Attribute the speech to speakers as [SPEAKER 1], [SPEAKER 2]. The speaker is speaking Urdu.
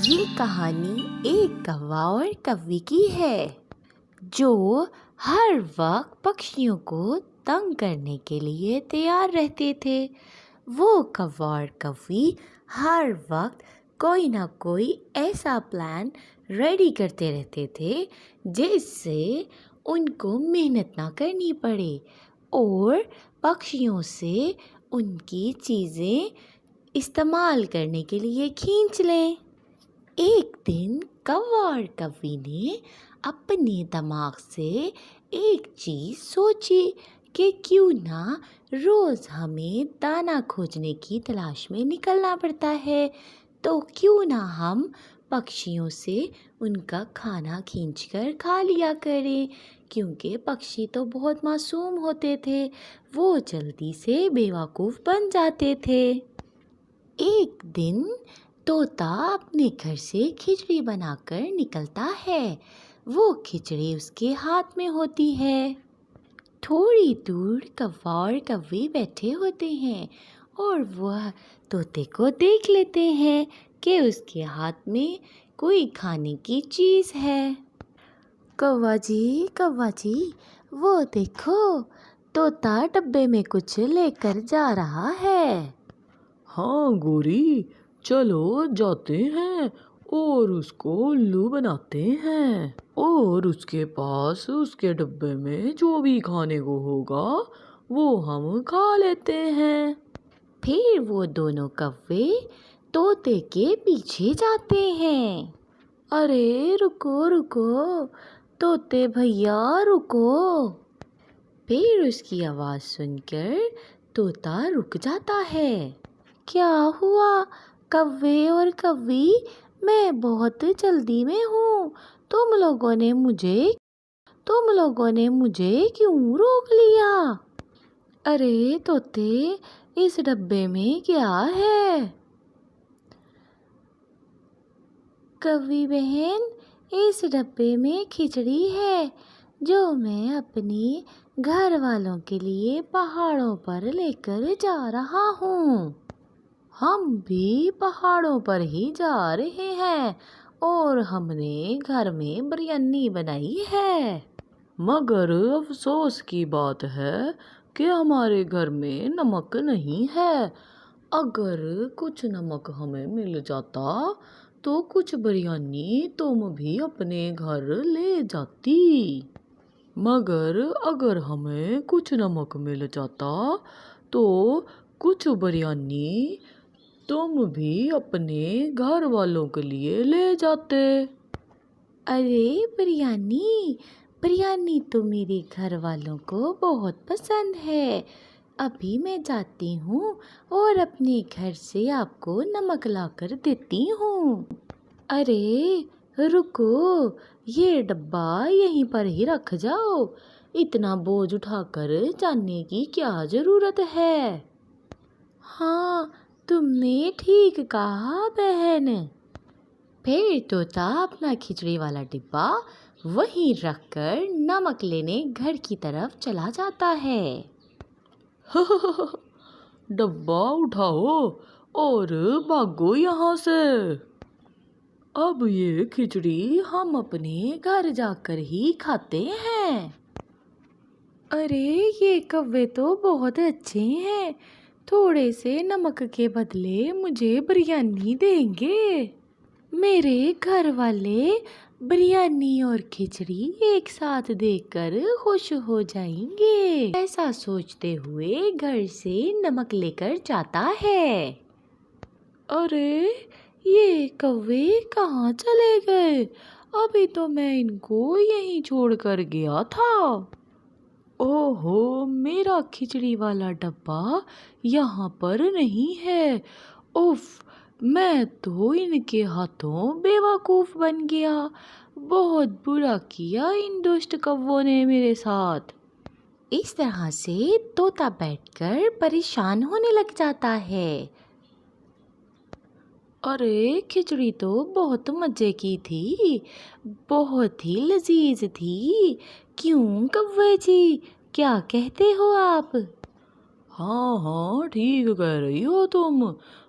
[SPEAKER 1] یہ کہانی ایک کوا اور کوی کی ہے جو ہر وقت پکشیوں کو تنگ کرنے کے لیے تیار رہتے تھے۔ وہ کوا اور کوی ہر وقت کوئی نہ کوئی ایسا پلان ریڈی کرتے رہتے تھے جس سے ان کو محنت نہ کرنی پڑے اور پکشیوں سے ان کی چیزیں استعمال کرنے کے لیے کھینچ لیں۔ ایک دن کوا اور کوی نے اپنے دماغ سے ایک چیز سوچی کہ کیوں نہ روز ہمیں دانا کھوجنے کی تلاش میں نکلنا پڑتا ہے، تو کیوں نہ ہم پکشیوں سے ان کا کھانا کھینچ کر کھا لیا کریں، کیونکہ پکشی تو بہت معصوم ہوتے تھے، وہ جلدی سے بیوقوف بن جاتے تھے۔ ایک دن طوطا اپنے گھر سے کھچڑی بنا کر نکلتا ہے۔ وہ کھچڑی اس کے ہاتھ میں ہوتی ہے۔ تھوڑی دور کوا اور کوی بیٹھے ہوتے ہیں اور وہ طوطے کو دیکھ لیتے ہیں کہ اس کے ہاتھ میں کوئی کھانے کی چیز ہے۔ کوا جی وہ دیکھو، طوطا ڈبے میں کچھ لے کر جا رہا ہے۔
[SPEAKER 2] ہاں گوری، چلو جاتے ہیں اور اس کو الو بناتے ہیں، اور اس کے پاس اس کے ڈبے میں جو بھی کھانے کو ہوگا وہ ہم کھا لیتے ہیں۔
[SPEAKER 1] پھر وہ دونوں کوے طوطے کے پیچھے جاتے ہیں۔
[SPEAKER 2] ارے رکو طوطے بھیا رکو۔
[SPEAKER 1] پھر اس کی آواز سن کر طوطا رک جاتا ہے۔ کیا ہوا کوے اور کوی، میں بہت جلدی میں ہوں، تم لوگوں نے مجھے کیوں روک لیا؟ ارے طوطے، اس ڈبے میں کیا ہے؟ کوی بہن، اس ڈبے میں کھچڑی ہے جو میں اپنے گھر والوں کے لیے پہاڑوں پر لے کر جا رہا ہوں۔
[SPEAKER 2] ہم بھی پہاڑوں پر ہی جا رہے ہیں اور ہم نے گھر میں بریانی بنائی ہے، مگر افسوس کی بات ہے کہ ہمارے گھر میں نمک نہیں ہے۔ اگر کچھ نمک ہمیں مل جاتا تو کچھ بریانی تم بھی اپنے گھر لے جاتی، مگر اگر ہمیں کچھ نمک مل جاتا تو کچھ بریانی تم بھی اپنے گھر والوں کے لیے لے جاتے۔
[SPEAKER 1] ارے بریانی تو میرے گھر والوں کو بہت پسند ہے، ابھی میں جاتی ہوں اور اپنے گھر سے آپ کو نمک لا کر دیتی ہوں۔ ارے رکو، یہ ڈبہ یہیں پر ہی رکھ جاؤ، اتنا بوجھ اٹھا کر جانے کی کیا ضرورت ہے؟ ہاں تم نے ٹھیک کہا بہن۔ پھر طوطا اپنا کھچڑی والا ڈبہ وہیں رکھ کر نمک لینے گھر کی طرف چلا جاتا ہے۔
[SPEAKER 2] ڈبہ اٹھاؤ اور بھاگو یہاں سے، اب یہ کھچڑی ہم اپنے گھر جا کر ہی کھاتے ہیں۔
[SPEAKER 1] ارے یہ کوے تو بہت اچھے ہیں، تھوڑے سے نمک کے بدلے مجھے بریانی دیں گے۔ میرے گھر والے بریانی اور کھچڑی ایک ساتھ دیکھ کر خوش ہو جائیں گے۔ ایسا سوچتے ہوئے گھر سے نمک لے کر جاتا ہے۔ ارے یہ کوے کہاں چلے گئے؟ ابھی تو میں ان کو یہیں چھوڑ کر گیا تھا۔
[SPEAKER 2] اوہو، میرا کھچڑی والا ڈبہ یہاں پر نہیں ہے۔ اف، میں تو ان کے ہاتھوں بیوقوف بن گیا، بہت برا کیا ان دشت کووں نے میرے ساتھ۔
[SPEAKER 1] اس طرح سے طوطا بیٹھ کر پریشان ہونے لگ جاتا ہے۔
[SPEAKER 2] ارے کھچڑی تو بہت مزے کی تھی، بہت ہی لذیذ تھی،
[SPEAKER 1] کیوں کوے جی، کیا کہتے ہو آپ؟
[SPEAKER 2] ہاں ٹھیک کہہ رہی ہو تم،